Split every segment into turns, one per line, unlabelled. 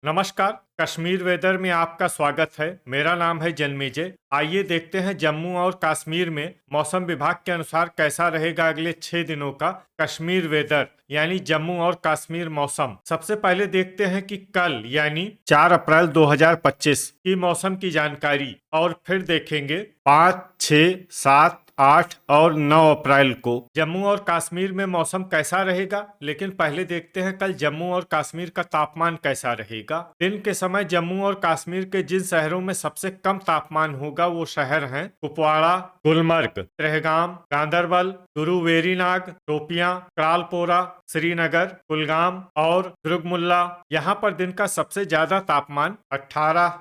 नमस्कार। कश्मीर वेदर में आपका स्वागत है। मेरा नाम है जन्मेजय। आइए देखते हैं जम्मू और कश्मीर में मौसम विभाग के अनुसार कैसा रहेगा अगले 6 दिनों का कश्मीर वेदर यानी जम्मू और कश्मीर मौसम। सबसे पहले देखते हैं कि कल यानी 4 अप्रैल 2025 की मौसम की जानकारी और फिर देखेंगे 5, 6, 7, 8 और 9 अप्रैल को जम्मू और कश्मीर में मौसम कैसा रहेगा। लेकिन पहले देखते हैं कल जम्मू और कश्मीर का तापमान कैसा रहेगा। दिन के समय जम्मू और कश्मीर के जिन शहरों में सबसे कम तापमान होगा वो शहर हैं कुपवाड़ा, गुलमर्ग, त्रेहगाम, गांदरबल, गुरु वेरीनाग, शोपियां, क्रालपोरा, श्रीनगर, कुलगाम और दुर्गमुल्ला। यहाँ पर दिन का सबसे ज्यादा तापमान 18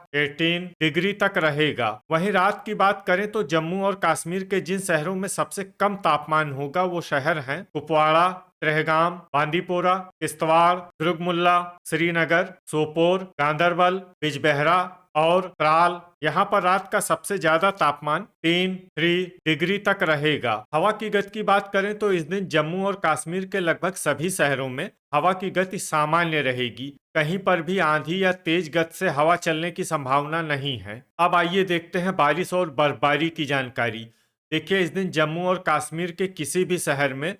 डिग्री तक रहेगा। वहीं रात की बात करें तो जम्मू और कश्मीर के जिन शहरों में सबसे कम तापमान होगा वो शहर हैं कुपवाड़ा, त्रेहगाम, बांदीपोरा, किश्तवाड़, दुर्गमुल्ला, श्रीनगर, सोपोर, गांदरबल, बिजबेहरा और त्राल। यहाँ पर रात का सबसे ज्यादा तापमान 3 डिग्री तक रहेगा। हवा की गति की बात करें तो इस दिन जम्मू और कश्मीर के लगभग सभी शहरों में हवा की गति सामान्य रहेगी। कहीं पर भी आंधी या तेज गति से हवा चलने की संभावना नहीं है। अब आइए देखते हैं बारिश और बर्फबारी की जानकारी। देखिए, इस दिन जम्मू और कश्मीर के किसी भी शहर में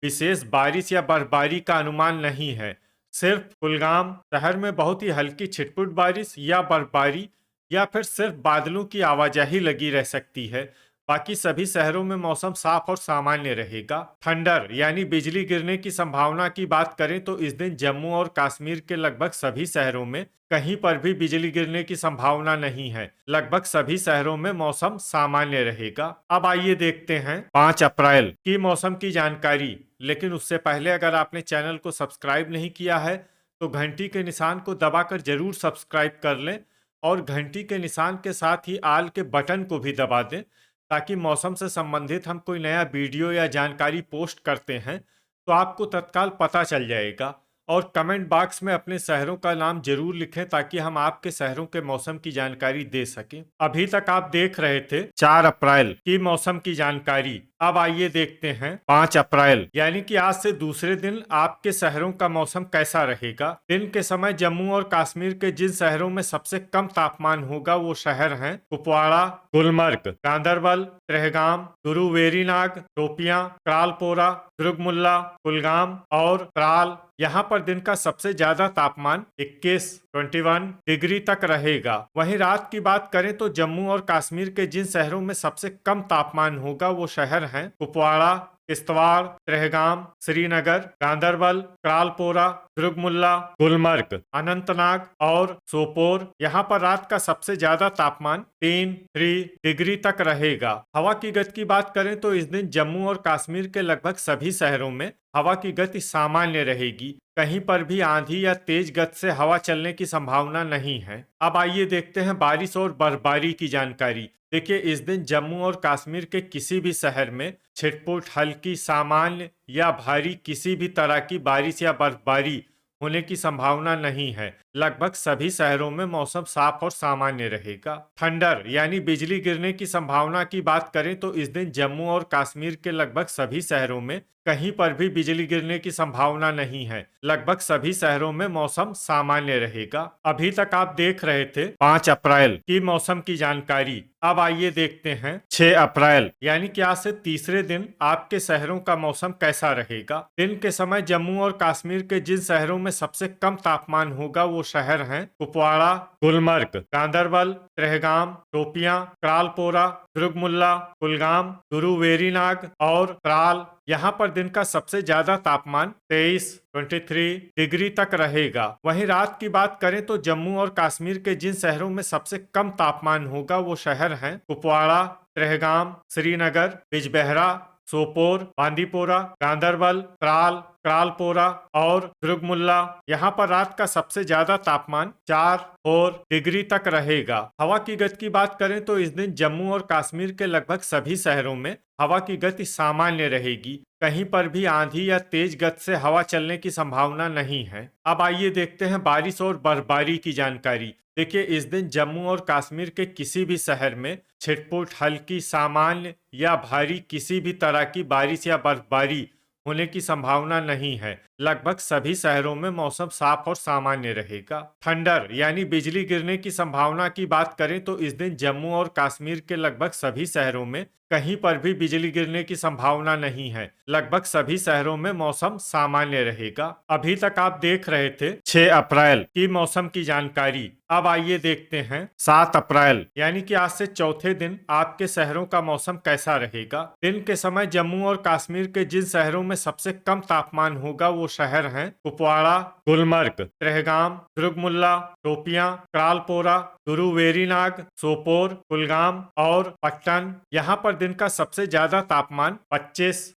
विशेष बारिश या बर्फबारी का अनुमान नहीं है। सिर्फ कुलगाम शहर में बहुत ही हल्की छिटपुट बारिश या बर्फबारी या फिर सिर्फ बादलों की आवाजाही लगी रह सकती है। बाकी सभी शहरों में मौसम साफ और सामान्य रहेगा। थंडर यानी बिजली गिरने की संभावना की बात करें तो इस दिन जम्मू और कश्मीर के लगभग सभी शहरों में कहीं पर भी बिजली गिरने की संभावना नहीं है। लगभग सभी शहरों में मौसम सामान्य रहेगा। अब आइए देखते हैं 5 अप्रैल की मौसम की जानकारी। लेकिन उससे पहले अगर आपने चैनल को सब्सक्राइब नहीं किया है तो घंटी के निशान को दबाकर जरूर सब्सक्राइब कर लें और घंटी के निशान के साथ ही आल के बटन को भी दबा दें, ताकि मौसम से संबंधित हम कोई नया वीडियो या जानकारी पोस्ट करते हैं तो आपको तत्काल पता चल जाएगा। और कमेंट बॉक्स में अपने शहरों का नाम जरूर लिखें ताकि हम आपके शहरों के मौसम की जानकारी दे सकें। अभी तक आप देख रहे थे 4 अप्रैल की मौसम की जानकारी। अब आइए देखते हैं 5 अप्रैल यानी कि आज से दूसरे दिन आपके शहरों का मौसम कैसा रहेगा। दिन के समय जम्मू और कश्मीर के जिन शहरों में सबसे कम तापमान होगा वो शहर हैं कुपवाड़ा, गुलमर्ग, गांदरबल, त्रेहगाम, गुरु वेरीनाग, शोपियां, क्रालपोरा, दुर्गमुल्ला, कुलगाम और त्राल। यहाँ पर दिन का सबसे ज्यादा तापमान 21 डिग्री तक रहेगा। वहीं रात की बात करें तो जम्मू और कश्मीर के जिन शहरों में सबसे कम तापमान होगा वो शहर हैं कुपवाड़ा, किश्तवाड़, त्रेहगाम, श्रीनगर, गांदरबल, क्रालपोरा, दुर्गमुल्ला, गुलमर्ग, अनंतनाग और सोपोर। यहाँ पर रात का सबसे ज्यादा तापमान 3 डिग्री तक रहेगा। हवा की गति की बात करें तो इस दिन जम्मू और कश्मीर के लगभग सभी शहरों में हवा की गति सामान्य रहेगी। कहीं पर भी आंधी या तेज गति से हवा चलने की संभावना नहीं है। अब आइए देखते हैं बारिश और बर्फबारी की जानकारी। देखिए, इस दिन जम्मू और कश्मीर के किसी भी शहर में छिटपुट, हल्की, सामान्य या भारी किसी भी तरह की बारिश या बर्फबारी होने की संभावना नहीं है। लगभग सभी शहरों में मौसम साफ और सामान्य रहेगा। थंडर यानी बिजली गिरने की संभावना की बात करें तो इस दिन जम्मू और कश्मीर के लगभग सभी शहरों में कहीं पर भी बिजली गिरने की संभावना नहीं है। लगभग सभी शहरों में मौसम सामान्य रहेगा। अभी तक आप देख रहे थे 5 अप्रैल की मौसम की जानकारी। अब आइए देखते हैं 6 अप्रैल यानी कि आज से तीसरे दिन आपके शहरों का मौसम कैसा रहेगा। दिन के समय जम्मू और कश्मीर के जिन शहरों में सबसे कम तापमान होगा वो शहर हैं कुपवाड़ा, गुलमर्ग, गांदरबल, त्रेहगाम, शोपियां, क्रालपोरा, दुर्गमुल्ला, कुलगाम, गुरु वेरीनाग और त्राल। यहाँ पर दिन का सबसे ज्यादा तापमान 23 डिग्री तक रहेगा। वहीं रात की बात करें तो जम्मू और कश्मीर के जिन शहरों में सबसे कम तापमान होगा वो शहर हैं कुपवाड़ा, त्रेहगाम, श्रीनगर, बिजबेहरा, सोपोर, बांदीपोरा, गांदरबल, त्राल, क्रालपोरा और दुर्गमुल्ला। यहाँ पर रात का सबसे ज्यादा तापमान 4 डिग्री तक रहेगा। हवा की गति की बात करें तो इस दिन जम्मू और कश्मीर के लगभग सभी शहरों में हवा की गति सामान्य रहेगी। कहीं पर भी आंधी या तेज गति से हवा चलने की संभावना नहीं है। अब आइए देखते हैं बारिश और बर्फबारी की जानकारी। देखिए, इस दिन जम्मू और कश्मीर के किसी भी शहर में छिटपुट, हल्की, सामान्य या भारी किसी भी तरह की बारिश या बर्फबारी होने की संभावना नहीं है। लगभग सभी शहरों में मौसम साफ और सामान्य रहेगा। थंडर यानी बिजली गिरने की संभावना की बात करें तो इस दिन जम्मू और कश्मीर के लगभग सभी शहरों में कहीं पर भी बिजली गिरने की संभावना नहीं है। लगभग सभी शहरों में मौसम सामान्य रहेगा। अभी तक आप देख रहे थे 6 अप्रैल की मौसम की जानकारी। अब आइए देखते हैं 7 अप्रैल यानी कि आज से चौथे दिन आपके शहरों का मौसम कैसा रहेगा। दिन के समय जम्मू और कश्मीर के जिन शहरों में सबसे कम तापमान होगा वो शहर हैं कुपवाड़ा, गुलमर्ग, त्रेहगाम, दुर्गमुल्ला, शोपियां, क्रालपोरा, गुरुवेरीनाग, सोपोर, कुलगाम और पट्टन। यहाँ पर दिन का सबसे ज्यादा तापमान 25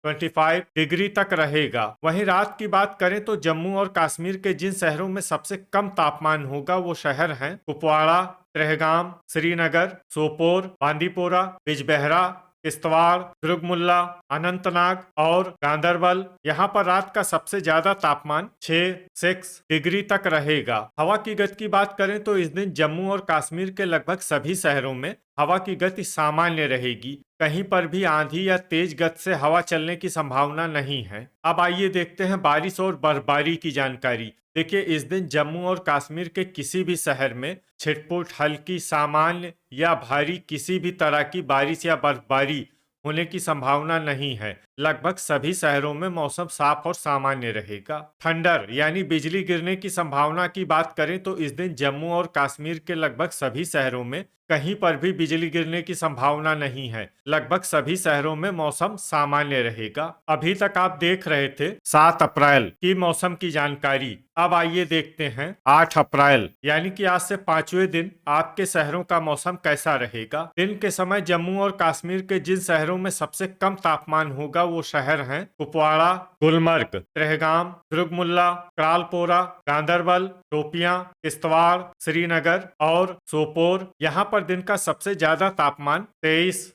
डिग्री तक रहेगा। वहीं रात की बात करें तो जम्मू और कश्मीर के जिन शहरों में सबसे कम तापमान होगा वो शहर हैं कुपवाड़ा, त्रेहगाम, श्रीनगर, सोपोर, बांदीपोरा, बिजबेहरा, किश्तवाड़, दुर्गमुल्ला, अनंतनाग और गांदरबल। यहाँ पर रात का सबसे ज्यादा तापमान 6 डिग्री तक रहेगा। हवा की गति की बात करें तो इस दिन जम्मू और कश्मीर के लगभग सभी शहरों में हवा की गति सामान्य रहेगी। कहीं पर भी आंधी या तेज गति से हवा चलने की संभावना नहीं है। अब आइए देखते हैं बारिश और बर्फबारी की जानकारी। देखिए, इस दिन जम्मू और कश्मीर के किसी भी शहर में छिटपुट, हल्की, सामान्य या भारी किसी भी तरह की बारिश या बर्फबारी होने की संभावना नहीं है। लगभग सभी शहरों में मौसम साफ और सामान्य रहेगा। थंडर यानी बिजली गिरने की संभावना की बात करें तो इस दिन जम्मू और कश्मीर के लगभग सभी शहरों में कहीं पर भी बिजली गिरने की संभावना नहीं है। लगभग सभी शहरों में मौसम सामान्य रहेगा। अभी तक आप देख रहे थे 7 अप्रैल की मौसम की जानकारी। अब आइए देखते हैं 8 अप्रैल यानी कि आज से 5वें दिन आपके शहरों का मौसम कैसा रहेगा। दिन के समय जम्मू और कश्मीर के जिन शहरों में सबसे कम तापमान होगा वो शहर हैं कुपवाड़ा, गुलमर्ग, त्रेहगाम, दुर्गमुल्ला, क्रालपोरा, गांदरबल, शोपियां, किश्तवाड़, श्रीनगर और सोपोर। यहाँ पर दिन का सबसे ज्यादा तापमान 23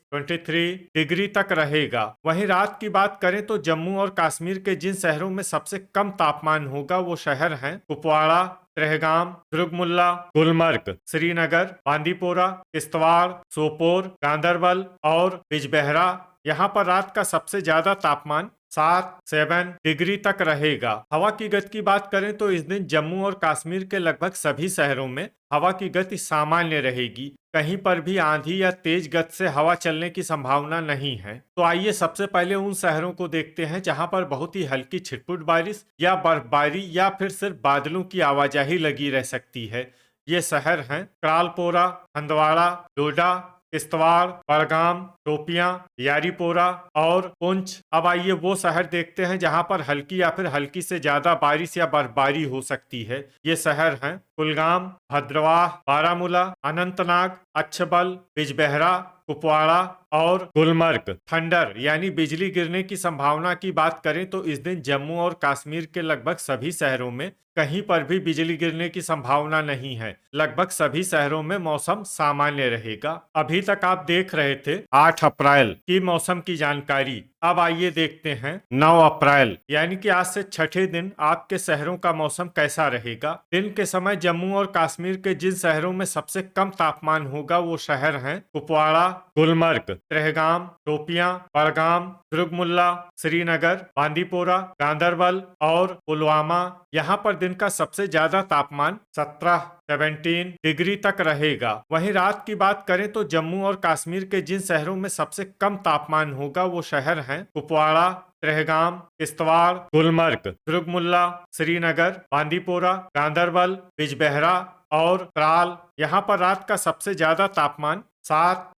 डिग्री तक रहेगा। वहीं रात की बात करें तो जम्मू और कश्मीर के जिन शहरों में सबसे कम तापमान होगा वो शहर हैं कुपवाड़ा, त्रेहगाम, दुर्गमुल्ला, गुलमर्ग, श्रीनगर, बांदीपोरा, किश्तवाड़, सोपोर, गांदरबल और बिजबेहरा। यहाँ पर रात का सबसे ज्यादा तापमान 7 डिग्री तक रहेगा। हवा की गति की बात करें तो इस दिन जम्मू और कश्मीर के लगभग सभी शहरों में हवा की गति सामान्य रहेगी। कहीं पर भी आंधी या तेज गति से हवा चलने की संभावना नहीं है। तो आइए सबसे पहले उन शहरों को देखते हैं जहां पर बहुत ही हल्की छिटपुट बारिश या बर्फबारी या फिर सिर्फ बादलों की आवाजाही लगी रह सकती है। ये शहर हैं क्रालपोरा, हंदवाड़ा, डोडा, किश्तवाड़, बड़गाम, शोपियां, यारीपोरा और पुंछ। अब आइए वो शहर देखते हैं जहां पर हल्की या फिर हल्की से ज्यादा बारिश या बर्फबारी हो सकती है। ये शहर हैं कुलगाम, भद्रवाह, बारामूला, अनंतनाग, अच्छबल, बिजबेहरा, कुपवाड़ा और गुलमर्ग। थंडर यानी बिजली गिरने की संभावना की बात करें तो इस दिन जम्मू और कश्मीर के लगभग सभी शहरों में कहीं पर भी बिजली गिरने की संभावना नहीं है। लगभग सभी शहरों में मौसम सामान्य रहेगा। अभी तक आप देख रहे थे 8 अप्रैल की मौसम की जानकारी। अब आइए देखते हैं 9 अप्रैल यानी कि आज से छठे दिन आपके शहरों का मौसम कैसा रहेगा। दिन के समय जम्मू और कश्मीर के जिन शहरों में सबसे कम तापमान होगा वो शहर हैं कुपवाड़ा, गुलमर्ग, त्रेहगाम, शोपियां, बड़गाम, दुर्गमुल्ला, श्रीनगर, बांदीपोरा, गांदरबल और पुलवामा। यहाँ पर दिन का सबसे ज्यादा तापमान 17 डिग्री तक रहेगा। वहीं रात की बात करें तो जम्मू और कश्मीर के जिन शहरों में सबसे कम तापमान होगा वो शहर हैं कुपवाड़ा, त्रेहगाम, किश्तवाड़, गुलमर्ग, दुर्गमुल्ला, श्रीनगर, बांदीपोरा, गांदरबल, बिजबेहरा और त्राल। यहाँ पर रात का सबसे ज्यादा तापमान 7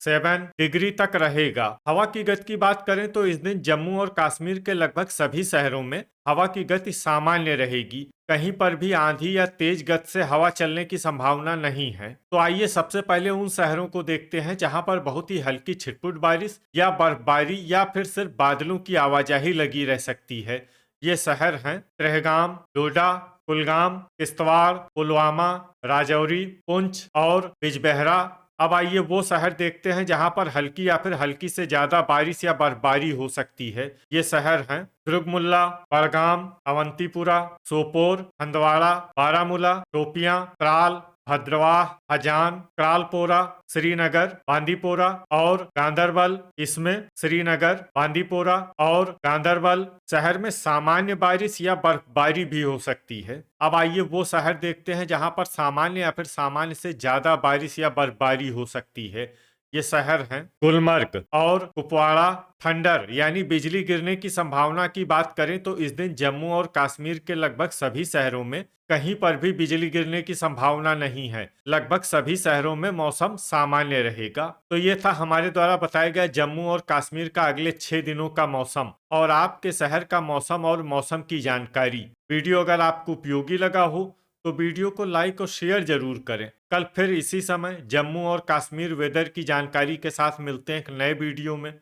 डिग्री तक रहेगा। हवा की गति की बात करें तो इस दिन जम्मू और कश्मीर के लगभग सभी शहरों में हवा की गति सामान्य रहेगी। कहीं पर भी आंधी या तेज गति से हवा चलने की संभावना नहीं है। तो आइए सबसे पहले उन शहरों को देखते हैं जहां पर बहुत ही हल्की छिटपुट बारिश या बर्फबारी या फिर सिर्फ बादलों की आवाजाही लगी रह सकती है। ये शहर हैं त्रेहगाम, डोडा, कुलगाम, किश्तवाड़, पुलवामा, राजौरी, पुंछ और बिजबेहरा। अब आइए वो शहर देखते हैं जहां पर हल्की या फिर हल्की से ज्यादा बारिश या बर्फबारी हो सकती है। ये शहर हैं दुर्गमुल्ला, बड़गाम, अवंतीपुरा, सोपोर, हंदवाड़ा, बारामूला, शोपियां, त्राल भद्रवाह, हजान, त्रालपोरा, श्रीनगर, बांदीपोरा और गांदरबल। इसमें श्रीनगर, बांदीपोरा और गांदरबल शहर में सामान्य बारिश या बर्फबारी भी हो सकती है। अब आइए वो शहर देखते हैं जहां पर सामान्य या फिर सामान्य से ज्यादा बारिश या बर्फबारी हो सकती है। ये शहर हैं गुलमर्ग और कुपवाड़ा। थंडर यानी बिजली गिरने की संभावना की बात करें तो इस दिन जम्मू और कश्मीर के लगभग सभी शहरों में कहीं पर भी बिजली गिरने की संभावना नहीं है। लगभग सभी शहरों में मौसम सामान्य रहेगा। तो ये था हमारे द्वारा बताया गया जम्मू और कश्मीर का अगले 6 दिनों का मौसम और आपके शहर का मौसम और मौसम की जानकारी। वीडियो अगर आपको उपयोगी लगा हो तो वीडियो को लाइक और शेयर जरूर करें। कल फिर इसी समय जम्मू और कश्मीर वेदर की जानकारी के साथ मिलते हैं एक नए वीडियो में।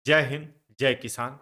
जय हिंद, जय किसान।